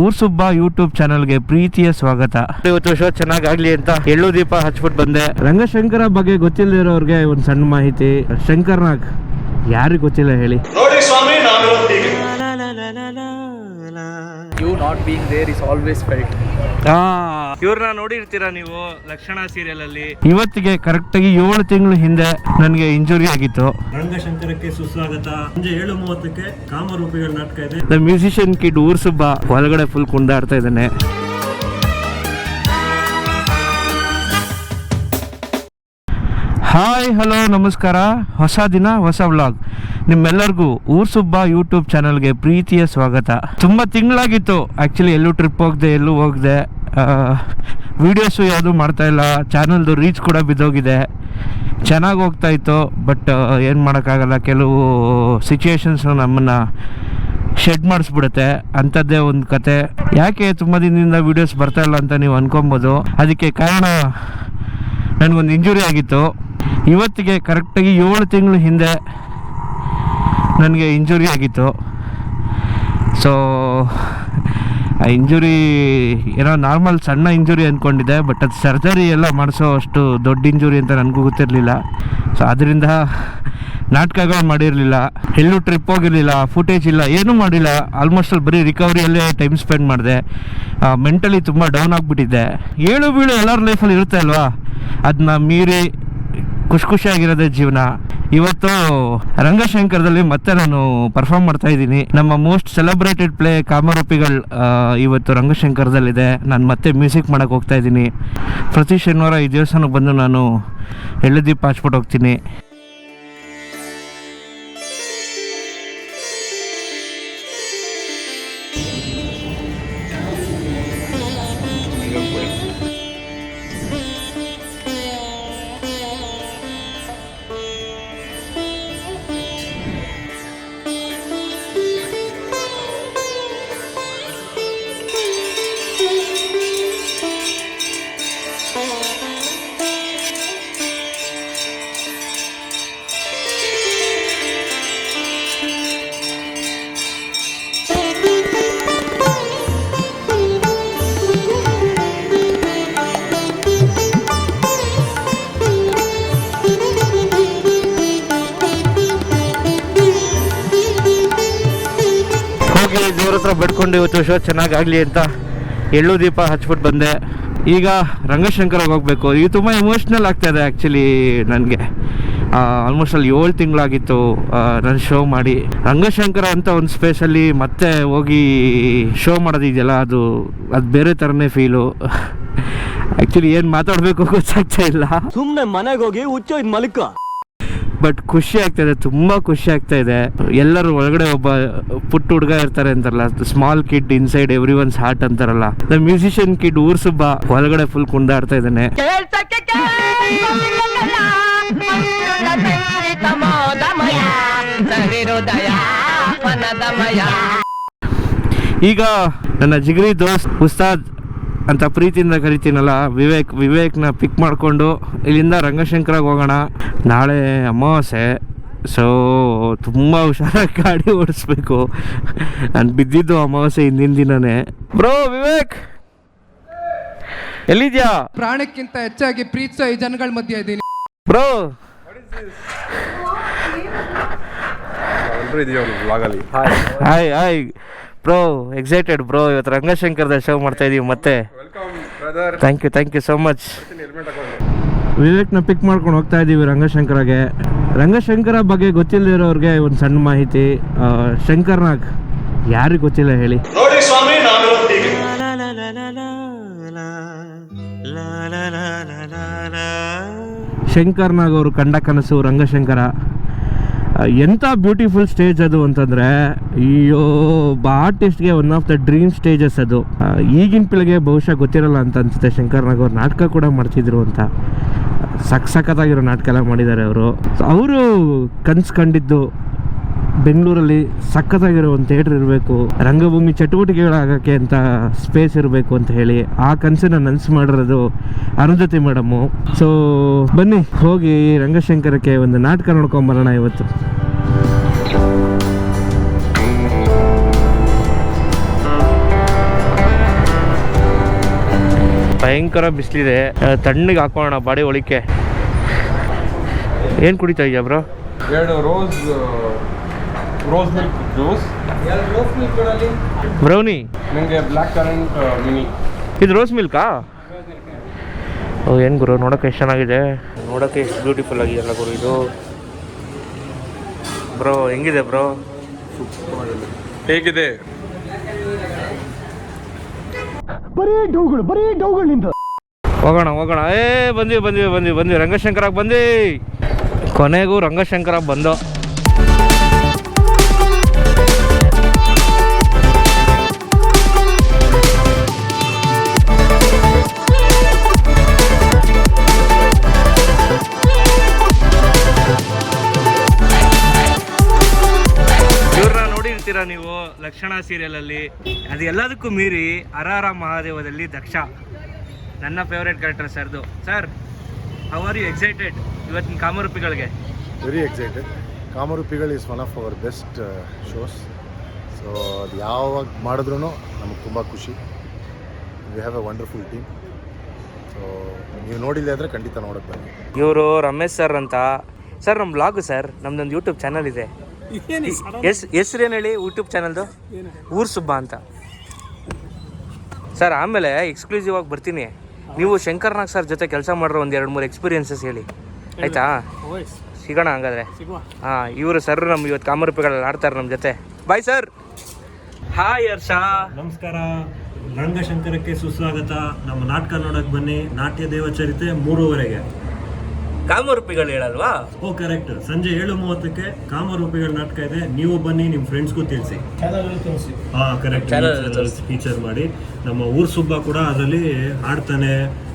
ಊರ್ ಸುಬ್ಬ ಯೂಟ್ಯೂಬ್ ಚಾನಲ್ಗೆ ಪ್ರೀತಿಯ ಸ್ವಾಗತ. ಇವತ್ತು ಶೋ ಚೆನ್ನಾಗಾಗ್ಲಿ ಅಂತ ಎಳ್ಳು ದೀಪ ಹಚ್ಬಿಟ್ಟು ಬಂದೆ. ರಂಗಶಂಕರ ಬಗ್ಗೆ ಗೊತ್ತಿಲ್ಲದಿರೋರ್ಗೆ ಒಂದು ಸಣ್ಣ ಮಾಹಿತಿ. ಶಂಕರ್ನಾಗ್ ಯಾರಿಗೆ ಗೊತ್ತಿಲ್ಲ ಹೇಳಿ? ನೋಡಿ ಸ್ವಾಮಿ, ನಾನು You not being there is always felt. ಇವ್ರನ್ನ ನೋಡಿರ್ತೀರಾ ನೀವು ಲಕ್ಷಣ ಸೀರಿಯಲ್ ಅಲ್ಲಿ. ಇವತ್ತಿಗೆ ಕರೆಕ್ಟ್ ಆಗಿ 7 ತಿಂಗಳು ಹಿಂದೆ ನನಗೆ ಇಂಜುರಿ ಆಗಿತ್ತು. ರಂಗಶಂಕರಕ್ಕೆ ಸುಸ್ವಾಗತ. ಸಂಜೆ 7:30ಕ್ಕೆ ಕಾಮರೂಪಿಗಳ ನಾಟಕ ಇದೆ. ದ ಮ್ಯೂಸಿಷಿಯನ್ ಕಿಡ್ ಊರ್ ಸುಬ್ಬ ಒಳಗಡೆ ಫುಲ್ ಕುಂದಾಡ್ತಾ ಇದ್ದಾನೆ. ಹಾಯ್, ಹಲೋ, ನಮಸ್ಕಾರ. ಹೊಸ ದಿನ ಹೊಸ ವ್ಲಾಗ್. ನಿಮ್ಮೆಲ್ಲರಿಗೂ ಊರ್ ಸುಬ್ಬ ಯೂಟ್ಯೂಬ್ ಚಾನಲ್ಗೆ ಪ್ರೀತಿಯ ಸ್ವಾಗತ. ತುಂಬ ತಿಂಗಳಾಗಿತ್ತು ಆ್ಯಕ್ಚುಲಿ, ಎಲ್ಲೂ ಟ್ರಿಪ್ ಹೋಗದೆ, ಎಲ್ಲೂ ಹೋಗದೆ, ವೀಡಿಯೋಸು ಯಾವುದೂ ಮಾಡ್ತಾಯಿಲ್ಲ. ಚಾನಲ್ದು ರೀಚ್ ಕೂಡ ಬಿದ್ದೋಗಿದೆ. ಚೆನ್ನಾಗಿ ಹೋಗ್ತಾಯಿತ್ತು, ಬಟ್ ಏನು ಮಾಡೋಕ್ಕಾಗಲ್ಲ. ಕೆಲವು ಸಿಚುವೇಶನ್ಸ್ ನಮ್ಮನ್ನು ಶೆಡ್ ಮಾಡಿಸ್ಬಿಡುತ್ತೆ. ಅಂಥದ್ದೇ ಒಂದು ಕತೆ. ಯಾಕೆ ತುಂಬ ದಿನದಿಂದ ವೀಡಿಯೋಸ್ ಬರ್ತಾಯಿಲ್ಲ ಅಂತ ನೀವು ಅನ್ಕೊಬೋದು. ಅದಕ್ಕೆ ಕಾರಣ ನನಗೊಂದು ಇಂಜುರಿ ಆಗಿತ್ತು. ಇವತ್ತಿಗೆ ಕರೆಕ್ಟಾಗಿ 7 ತಿಂಗಳು ಹಿಂದೆ ನನಗೆ ಇಂಜುರಿ ಆಗಿತ್ತು. ಸೊ ಆ ಇಂಜುರಿ ಏನೋ ನಾರ್ಮಲ್ ಸಣ್ಣ ಇಂಜುರಿ ಅಂದ್ಕೊಂಡಿದ್ದೆ, ಬಟ್ ಅದು ಸರ್ಜರಿ ಎಲ್ಲ ಮಾಡಿಸೋ ಅಷ್ಟು ದೊಡ್ಡ ಇಂಜುರಿ ಅಂತ ನನಗೂ ಗೊತ್ತಿರಲಿಲ್ಲ. ಸೊ ಅದರಿಂದ ನಾಟಕಗಳು ಮಾಡಿರಲಿಲ್ಲ, ಎಲ್ಲೂ ಟ್ರಿಪ್ ಹೋಗಿರಲಿಲ್ಲ, ಫುಟೇಜ್ ಇಲ್ಲ, ಏನೂ ಮಾಡಿಲ್ಲ. ಆಲ್ಮೋಸ್ಟ್ ಅಲ್ಲಿ ಬರೀ ರಿಕವರಿಯಲ್ಲೇ ಟೈಮ್ ಸ್ಪೆಂಡ್ ಮಾಡಿದೆ. ಮೆಂಟಲಿ ತುಂಬ ಡೌನ್ ಆಗಿಬಿಟ್ಟಿದ್ದೆ. ಏಳು ಬೀಳು ಎಲ್ಲರ ಲೈಫಲ್ಲಿ ಇರುತ್ತೆ ಅಲ್ವಾ, ಅದನ್ನ ಮೀರಿ ಖುಷಿಯಾಗಿರೋದೇ ಜೀವನ. ಇವತ್ತು ರಂಗಶಂಕರದಲ್ಲಿ ಮತ್ತೆ ನಾನು ಪರ್ಫಾರ್ಮ್ ಮಾಡ್ತಾ ಇದ್ದೀನಿ. ನಮ್ಮ ಮೋಸ್ಟ್ ಸೆಲೆಬ್ರೇಟೆಡ್ ಪ್ಲೇ ಕಾಮರೂಪಿಗಳು ಇವತ್ತು ರಂಗಶಂಕರದಲ್ಲಿದೆ. ನಾನು ಮತ್ತೆ ಮ್ಯೂಸಿಕ್ ಮಾಡೋಕ್ಕೆ ಹೋಗ್ತಾ ಇದ್ದೀನಿ. ಪ್ರತಿ ಶನಿವಾರ ಈ ದೇವಸ್ಥಾನಕ್ಕೆ ಬಂದು ನಾನು ಎಳ್ಳು ದೀಪ ಹಚ್ಬಿಟ್ಟು ಹೋಗ್ತೀನಿ. ದೇವ್ರ ಹತ್ರ ಬೇಡ್ಕೊಂಡು ಇವತ್ತು ಶೋ ಚೆನ್ನಾಗಾಗಲಿ ಅಂತ ಎಳ್ಳು ದೀಪ ಹಚ್ಬಿಟ್ಟು ಬಂದೆ. ಈಗ ರಂಗಶಂಕರಕ್ಕೆ ಹೋಗಬೇಕು. ಇದು ತುಂಬ ಎಮೋಷ್ನಲ್ ಆಗ್ತಾಯಿದೆ ಆ್ಯಕ್ಚುಲಿ ನನಗೆ. ಆಲ್ಮೋಸ್ಟ್ ಅಲ್ಲಿ 7 ತಿಂಗಳಾಗಿತ್ತು ನಾನು ಶೋ ಮಾಡಿ. ರಂಗಶಂಕರ ಅಂತ ಒಂದು ಸ್ಪೇಸಲ್ಲಿ ಮತ್ತೆ ಹೋಗಿ ಶೋ ಮಾಡೋದಿದೆಯಲ್ಲ, ಅದು ಬೇರೆ ಥರನೇ ಫೀಲು. ಆ್ಯಕ್ಚುಲಿ ಏನು ಮಾತಾಡಬೇಕು ಗೊತ್ತಾಗ್ತಾ ಇಲ್ಲ. ಸುಮ್ಮನೆ ಮನೆಗೆ ಹೋಗಿ ಹುಚ್ಚೋಯ್ದು ಮಲ್ಕ. ಬಟ್ ಖುಷಿ ಆಗ್ತಾಯಿದೆ, ತುಂಬ ಖುಷಿ ಆಗ್ತಾ ಇದೆ. ಎಲ್ಲರೂ ಒಳಗಡೆ ಒಬ್ಬ ಪುಟ್ಟ ಹುಡುಗ ಇರ್ತಾರೆ ಅಂತಾರಲ್ಲ, small kid inside every once heart ಅಂತಾರಲ್ಲ. ದ ಮ್ಯೂಸಿಷಿಯನ್ ಕಿಡ್ ಊರ್ ಸುಬ್ಬ ಒಳಗಡೆ ಫುಲ್ ಕುಂದಾಡ್ತಾ ಇದ್ದಾನೆ. ಈಗ ನನ್ನ ಜಿಗರಿ ದೋಸ್ತ್ ಉಸ್ತಾದ್ ಅಂತ ಪ್ರೀತಿಯಿಂದ ಕರಿತೀನಲ್ಲ, ವಿವೇಕ್ನ ಪಿಕ್ ಮಾಡಿಕೊಂಡು ಇಲ್ಲಿಂದ ರಂಗಶಂಕರಕ್ಕೆ ಹೋಗೋಣ. ನಾಳೆ ಅಮಾವಾಸ್ಯೆ, ಸೊ ತುಂಬ ಹುಷಾರಾಗಿ ಗಾಡಿ ಓಡಿಸ್ಬೇಕು. ನಾನು ಬಿದ್ದಿದ್ದು ಅಮಾವಾಸ್ಯೆ ಹಿಂದಿನ ದಿನನೇ. ಬ್ರೋ ವಿವೇಕ್ ಎಲ್ಲಿದ್ಯಾ? ಪ್ರಾಣಕ್ಕಿಂತ ಹೆಚ್ಚಾಗಿ ಪ್ರೀತಿಸೋ ಈ ಜನಗಳ ಮಧ್ಯೆ ಇದ್ದೀನಿ bro. Hi hi bro, excited bro. ಇವತ್ತು ರಂಗಶಂಕರದ ಶೋ ಮಾಡ್ತಾ ಇದೀವಿ ಮತ್ತೆ. Thank you so much. ವಿವೇಕ್ನ ಪಿಕ್ ಮಾಡ್ಕೊಂಡು ಹೋಗ್ತಾ ಇದ್ದೀವಿ ರಂಗಶಂಕರಗೆ. ರಂಗಶಂಕರ ಬಗ್ಗೆ ಗೊತ್ತಿಲ್ಲದಿರೋರಿಗೆ ಒಂದು ಸಣ್ಣ ಮಾಹಿತಿ. ಶಂಕರ್ನಾಗ್ ಯಾರಿಗೆ ಗೊತ್ತಿಲ್ಲ ಹೇಳಿ? ನೋಡಿ ಸ್ವಾಮಿ, ನಾನು ಶಂಕರ್ನಾಗ್ ಅವರು ಕಂಡ ಕನಸು ರಂಗಶಂಕರ. ಎಂಥ ಬ್ಯೂಟಿಫುಲ್ ಸ್ಟೇಜ್ ಅದು ಅಂತಂದರೆ, ಅಯ್ಯೋ, ಒಬ್ಬ ಆರ್ಟಿಸ್ಟ್ಗೆ one of the dream stages ಅದು. ಈಗಿನ ಪೀಳಿಗೆ ಬಹುಶಃ ಗೊತ್ತಿರಲ್ಲ ಅಂತ ಅನಿಸುತ್ತೆ. ಶಂಕರ್ನಾಗ್ ಅವ್ರು ನಾಟಕ ಕೂಡ ಮಾಡ್ತಿದ್ರು ಅಂತ. ಸಖತ್ತಾಗಿರೋ ನಾಟಕ ಎಲ್ಲ ಮಾಡಿದ್ದಾರೆ ಅವರು. ಅವರು ಕನಸು ಕಂಡಿದ್ದು ಬೆಂಗಳೂರಲ್ಲಿ ಸಖತ್ತಾಗಿರೋ ಒಂದು ಥಿಯೇಟ್ರ್ ಇರಬೇಕು, ರಂಗಭೂಮಿ ಚಟುವಟಿಕೆಗಳಾಗೋಕ್ಕೆ ಅಂತ ಸ್ಪೇಸ್ ಇರಬೇಕು ಅಂತ ಹೇಳಿ ಆ ಕನಸನ್ನ ನನಸು ಮಾಡಿರೋದು ಅರುಂಧತಿ ಮೇಡಮ್ಮು. ಸೊ ಬನ್ನಿ ಹೋಗಿ ರಂಗಶಂಕರಕ್ಕೆ ಒಂದು ನಾಟಕ ನೋಡ್ಕೊಂಬರೋಣ ಇವತ್ತು. ಭಯಂಕರ ಬಿಸಿಲಿದೆ. ತಣ್ಣಗೆ ಹಾಕೋಣ ಬಾಡಿ ಒಳಿಕೆ. ಏನು ಕುಡಿತಾ ಇದೆಯಾ ಬ್ರೋ? ಎರಡು ರೋಸ್ ಮಿಲ್ಕ್ ಜ್ಯೂಸ್, ಬ್ರೌನಿ. ನನಗೆ ಬ್ಲ್ಯಾಕ್ ಕರೆಂಟ್ ಮಿನಿ. ಇದು ರೋಸ್ ಮಿಲ್ಕಾ? ಓ ಏನು ಗುರು, ನೋಡೋಕೆ ಎಷ್ಟು ಚೆನ್ನಾಗಿದೆ, ನೋಡೋಕೆ ಎಷ್ಟು ಬ್ಯೂಟಿಫುಲ್ ಆಗಿದೆಯಲ್ಲ ಗುರು ಇದು. ಬ್ರೋ ಹೆಂಗಿದೆ ಬ್ರೋ? ಹೇಗಿದೆ? ಹೋಗೋಣ ಹೋಗೋಣ. ಬಂದ್ವಿ ರಂಗಶಂಕರಾಗ ಬಂದ್ವಿ. ಕೊನೆಗೂ ರಂಗಶಂಕರ ಬಂದೋ. ಇವ್ರನ್ನ ನೋಡಿರ್ತೀರ ನೀವು ಲಕ್ಷಣ ಸೀರಿಯಲಲ್ಲಿ. ಅದು ಎಲ್ಲದಕ್ಕೂ ಮೀರಿ ಹರ ಮಹಾದೇವದಲ್ಲಿ ದಕ್ಷ ನನ್ನ ಫೇವ್ರೇಟ್ ಕ್ಯಾರೆಕ್ಟರ್ ಸರ್ದು. Sir, how are you excited ಇವತ್ತಿನ ಕಾಮರೂಪಿಗಳಿಗೆ? Very excited. ಕಾಮರೂಪಿಗಳು is one of our best shows. So ಅದು ಯಾವಾಗ ಮಾಡಿದ್ರೂ ನಮಗೆ ತುಂಬ ಖುಷಿ. We have a wonderful team. So ನೀವು ನೋಡಿಲ್ಲ ಅಂದರೆ ಖಂಡಿತ ನೋಡೋಕ್ಕೆ ಬನ್ನಿ. ಇವರು ರಮೇಶ್ ಸರ್ ಅಂತ. ಸರ್ ನಮ್ಮ ಬ್ಲಾಗು ಸರ್, ನಮ್ದೊಂದು ಯೂಟ್ಯೂಬ್ ಚಾನಲ್ ಇದೆ. ಹೆಸ್ರೇನು ಹೇಳಿ ಯೂಟ್ಯೂಬ್ ಚಾನಲ್ದು? ಊರ್ ಸುಬ್ಬ ಅಂತ ಸರ್. ಆಮೇಲೆ ಎಕ್ಸ್ಕ್ಲೂಸಿವ್ ಆಗಿ ಬರ್ತೀನಿ. ನೀವು ಶಂಕರ್ನಾಗ್ ಸರ್ ಜೊತೆ ಕೆಲಸ ಮಾಡಿರೋ ಒಂದು 2-3 ಎಕ್ಸ್ಪೀರಿಯನ್ಸಸ್ ಹೇಳಿ, ಆಯಿತಾ? ಸಿಗೋಣ ಹಂಗಾದ್ರೆ. ಹಾಂ, ಇವರು ಸರ್ ನಮ್ಮ ಇವತ್ತು ಕಾಮರೂಪಿಗಳಲ್ಲಿ ಆಡ್ತಾರೆ ನಮ್ಮ ಜೊತೆ. Bye sir. ಹಾಯ್ ಹರ್ಷ. ನಮಸ್ಕಾರ. ರಂಗಶಂಕರಕ್ಕೆ ಸುಸ್ವಾಗತ. ನಮ್ಮ ನಾಟಕ ನೋಡಕ್ ಬನ್ನಿ. ನಾಟ್ಯ ದೇವಚರಿತೆ 3:30ಗೆ. ಕಾಮರೂಪಿಗಳು ಹೇಳಲ್ವಾ? ಓ ಕರೆಕ್ಟ್. ಸಂಜೆ 7:30ಕ್ಕೆ ಕಾಮರೂಪಿಗಳ ನಾಟಕ ಇದೆ. ನೀವು ಬನ್ನಿ, ನಿಮ್ಮ ಫ್ರೆಂಡ್ಸ್ಗೂ ತಿಳಿಸಿ. ಹಾ ಕರೆಕ್ಟ್. ಫೀಚರ್ ಮಾಡಿ. ನಮ್ಮ ಊರ್ ಸುಬ್ಬ ಕೂಡ ಅದರಲ್ಲಿ ಹಾಡ್ತಾನೆ,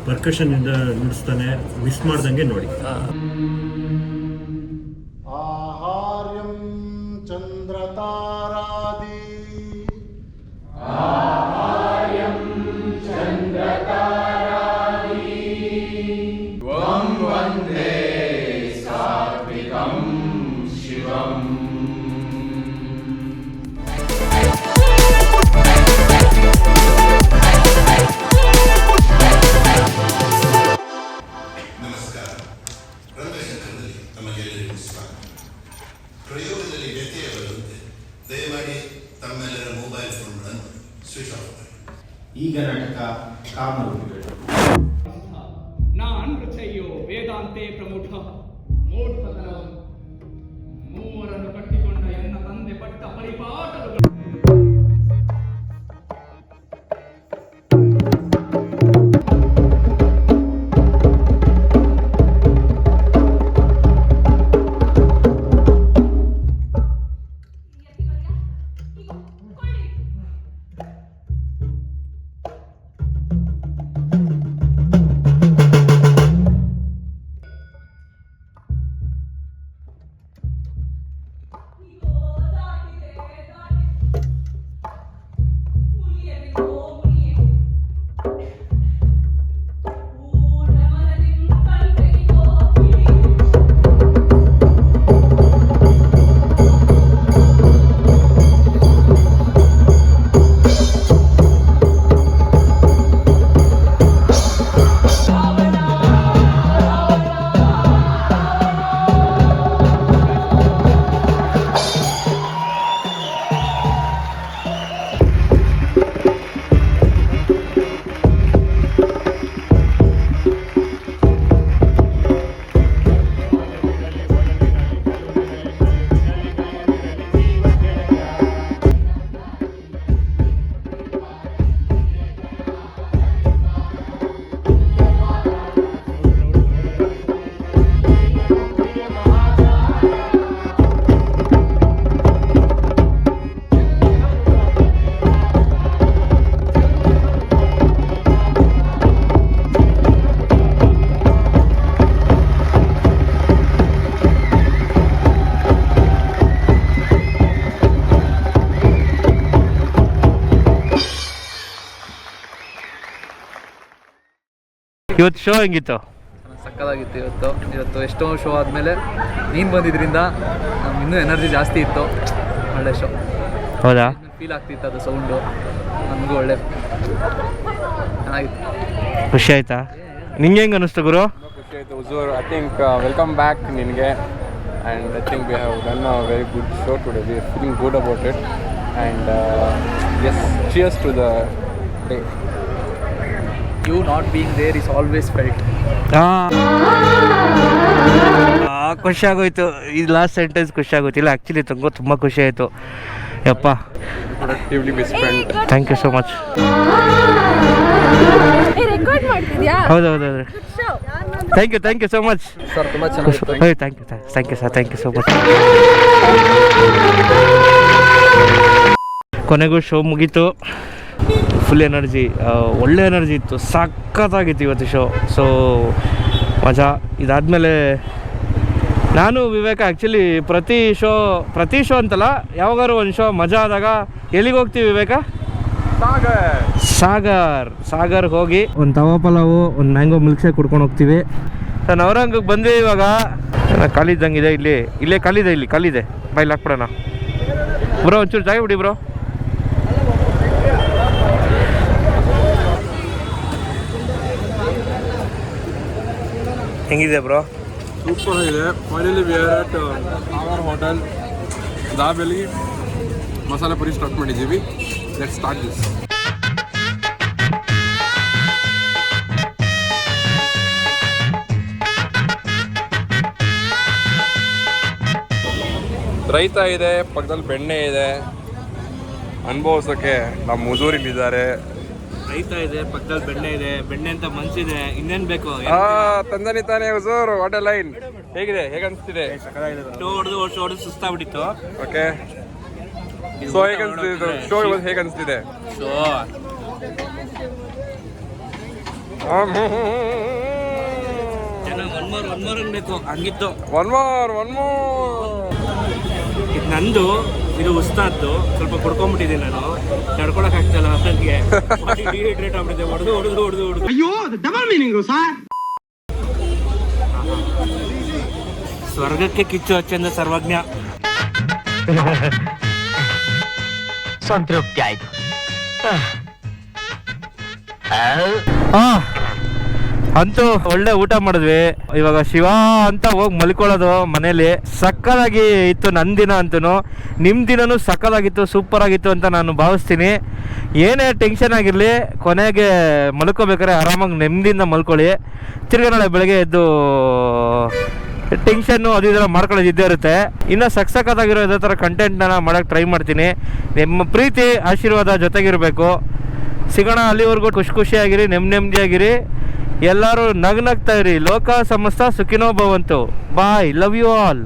ಪರ್ಕಷನ್ ಇಂದ ನುಡಿಸ್ತಾನೆ. ಮಿಸ್ ಮಾಡ್ದಂಗೆ ನೋಡಿ. ಆಹಾರ್ಯಂ ಚಂದ್ರತಾರಾದಿ ನಮಸ್ಕಾರ. ರಂಗಶಂಕರದಲ್ಲಿ ತಮಗೆಲ್ಲರಿಗೂ ಸ್ವಾಗತ. ಪ್ರಯೋಗದಲ್ಲಿ ವ್ಯತ್ಯಯ ಬರುವಂತೆ ದಯಮಾಡಿ ತಮ್ಮೆಲ್ಲರ ಮೊಬೈಲ್ ಫೋನ್ಗಳನ್ನು ಸ್ವಿಚ್ ಆಫ್ ಮಾಡಿ. ಈಗ ನಾಟಕ ಕಾಮರೂಪಿಗಳು. ನಾನ್ ರಚಯ್ಯೋ ವೇದಾಂತೆ ಪ್ರಮುಖ ಮೂಢತನಂ ಮೂವರನ್ನು ಕಟ್ಟಿಕೊಂಡ ಎನ್ನ ತಂದೆ ಪಟ್ಟ ಪರಿಪಾಠಗಳು. ಇವತ್ತು ಶೋ ಹೆಂಗಿತ್ತು? ಸಕ್ಕದಾಗಿತ್ತು ಇವತ್ತು ಎಷ್ಟೋ ಶೋ ಆದಮೇಲೆ ನೀನು ಬಂದಿದ್ದರಿಂದ ನಮ್ಗೆ ಇನ್ನೂ ಎನರ್ಜಿ ಜಾಸ್ತಿ ಇತ್ತು. ಒಳ್ಳೆ ಶೋ. ಹೌದಾ? ಫೀಲ್ ಆಗ್ತಿತ್ತು ಅದು ಸೌಂಡು, ನಮಗೂ ಒಳ್ಳೆ ಚೆನ್ನಾಗಿತ್ತು. ಖುಷಿ ಆಯ್ತಾ? ನಿಂಗೆ ಹೆಂಗೆ ಅನ್ನಿಸ್ತು ಗುರು? ಖುಷಿ ಆಯಿತು ಹುಜೂರ್. ಐ ಥಿಂಕ್ ವೆಲ್ಕಮ್ ಬ್ಯಾಕ್ ನಿನಗೆ. And I think we have done a very good show today. We are feeling good about it. And yes, cheers to the day. You not being there is always felt. ಖುಷಿ ಆಗೋಯ್ತು. ಈ last sentence ಖುಷಿ ಆಗೋಯ್ತು. ಇಲ್ಲ actually ತುಂಬ ಖುಷಿ ಆಯಿತು. ಯಪ್ಪ, productively miss friend. Thank you so much. ಹೌದೌದು. Thank you so much sir, ತುಂಬ ಚೆನ್ನಾಗಿತ್ತು. Thank you so much. ಕೊನೆಗೂ ಶೋ ಮುಗೀತು. ಫುಲ್ ಎನರ್ಜಿ, ಒಳ್ಳೆ ಎನರ್ಜಿ ಇತ್ತು. ಸಖತ್ತಾಗಿತ್ತು ಇವತ್ತು ಶೋ. ಸೊ ಮಜಾ. ಇದಾದಮೇಲೆ ನಾನು ವಿವೇಕ ಆ್ಯಕ್ಚುಲಿ ಪ್ರತಿ ಶೋ ಅಂತಲ್ಲ, ಯಾವಾಗಾರು ಒಂದು ಶೋ ಮಜಾ ಆದಾಗ ಎಲ್ಲಿಗೆ ಹೋಗ್ತೀವಿ ವಿವೇಕ? ಸಾಗರ್ಗೆ ಹೋಗಿ ಒಂದು ತವಾ ಪಲಾವು, ಒಂದು ಮ್ಯಾಂಗೋ ಮಿಲ್ಕ್ ಶೇಕ್ ಕುಡ್ಕೊಂಡು ಹೋಗ್ತೀವಿ. ಸೊ ನವರಂಗಕ್ಕೆ ಬಂದ್ವಿ. ಇವಾಗ ಖಾಲಿದ್ದಂಗಿದೆ. ಇಲ್ಲೇ ಖಾಲಿದೆ. ಬೈಲ್ ಹಾಕ್ಬಿಡೋಣ ಬ್ರೋ. ಒಂಚೂರು ಜಾಗ ಬಿಡಿ ಬ್ರೋ. ಹೆಂಗಿದೆ ಬ್ರೋ? ಸೂಪರ್ ಆಗಿದೆ. Finally we are at our hotel Dabeli. Masale puri start ಮಾಡಿದ್ದೀವಿ. Let's start this. ರೈತ ಇದೆ, ಪಕ್ಕದಲ್ಲಿ ಬೆಣ್ಣೆ ಇದೆ. ಅನುಭವಿಸೋಕ್ಕೆ ನಮ್ಮ ಮುಜೂರಿಲಿದ್ದಾರೆ. ರೈತ ಇದೆ, ಪಕ್ಕದಲ್ಲಿ ಬೆಣ್ಣೆ ಇದೆ. ಬೆಣ್ಣೆ ಅಂತ ಮನ್ಸಿದೆ, ಇನ್ನೇನು ಬೇಕು? ತಂದನಿ ತಾನೇ ಹುಜೂರ್. What A line. ಹೇಗಿದೆ? ಹೇಗೆ ಅನಿಸ್ತಿದೆ? ಹೊಡೆದು ಸುಸ್ತಾಗ್ಬಿಟ್ಟಿತ್ತು. ಓಕೆ. ಸೊ ಹೇಗೆ ಅನಿಸ್ತಿದೆ ಶೋ? ಇವತ್ತು ಹೇಗೆ ಅನಿಸ್ತಿದೆ ಶೋ? ಒನ್ ಮೋರ್ ಅನ್ಬೇಕು, ಹಂಗಿತ್ತು. One more. ಇದು ನಂದು, ಇದು ಉಸ್ತಾದ್ದು. ಸ್ವಲ್ಪ ಕುಡ್ಕೊಂಡ್ಬಿಟ್ಟಿದ್ದೀನಿ ನಾನು, ತಡ್ಕೊಳಕ್ ಆಗ್ತಲ್ಲ. ನನಗೆ ಡಿಹೈಡ್ರೇಟ್ ಆಗ್ಬಿಟ್ಟಿದೆ. ಹೊಡೆದು. ಅಯ್ಯೋ, ಡಬಲ್ ಮೀನಿಂಗು ಸರ್. ಸ್ವರ್ಗಕ್ಕೆ ಕಿಚ್ಚು ಹಚ್ಚಂದ ಸರ್ವಜ್ಞ. ಸಂತೃಪ್ತಿ ಆಯ್ತು. ಅಂತೂ ಒಳ್ಳೆ ಊಟ ಮಾಡಿದ್ವಿ. ಇವಾಗ ಶಿವ ಅಂತ ಹೋಗಿ ಮಲ್ಕೊಳ್ಳೋದು ಮನೇಲಿ. ಸಕ್ಕದಾಗಿ ಇತ್ತು ನನ್ನ ದಿನ. ಅಂತೂ ನಿಮ್ಮ ದಿನನೂ ಸಕ್ಕದಾಗಿತ್ತು, ಸೂಪರ್ ಆಗಿತ್ತು ಅಂತ ನಾನು ಭಾವಿಸ್ತೀನಿ. ಏನೇ ಟೆನ್ಷನ್ ಆಗಿರಲಿ, ಕೊನೆಗೆ ಮಲ್ಕೋಬೇಕಾದ್ರೆ ಆರಾಮಾಗಿ ನೆಮ್ಮದಿಯಿಂದ ಮಲ್ಕೊಳ್ಳಿ. ತಿರ್ಗಿ ನಾಳೆ ಬೆಳಗ್ಗೆ ಎದ್ದು ಟೆನ್ಷನ್ನು ಅದು ಇದೆಲ್ಲ ಮಾಡ್ಕೊಳ್ಳೋದು ಇದ್ದೇ ಇರುತ್ತೆ. ಇನ್ನು ಸಕ್ಕದಾಗಿರೋ ಇದೇ ಥರ ಕಂಟೆಂಟ್ನ ಮಾಡೋಕ್ಕೆ ಟ್ರೈ ಮಾಡ್ತೀನಿ. ನಿಮ್ಮ ಪ್ರೀತಿ ಆಶೀರ್ವಾದ ಜೊತೆಗಿರಬೇಕು. ಸಿಗೋಣ. ಅಲ್ಲಿವರೆಗೂ ಖುಷಿಯಾಗಿರಿ, ನೆಮ್ಮದಿಯಾಗಿರಿ. ಎಲ್ಲರೂ ನಗ್ನಗ್ತಾ ಇರಿ. ಲೋಕ ಸಮಸ್ತ ಸುಖಿನೋ ಭವಂತು. ಬಾಯ್. Love you all.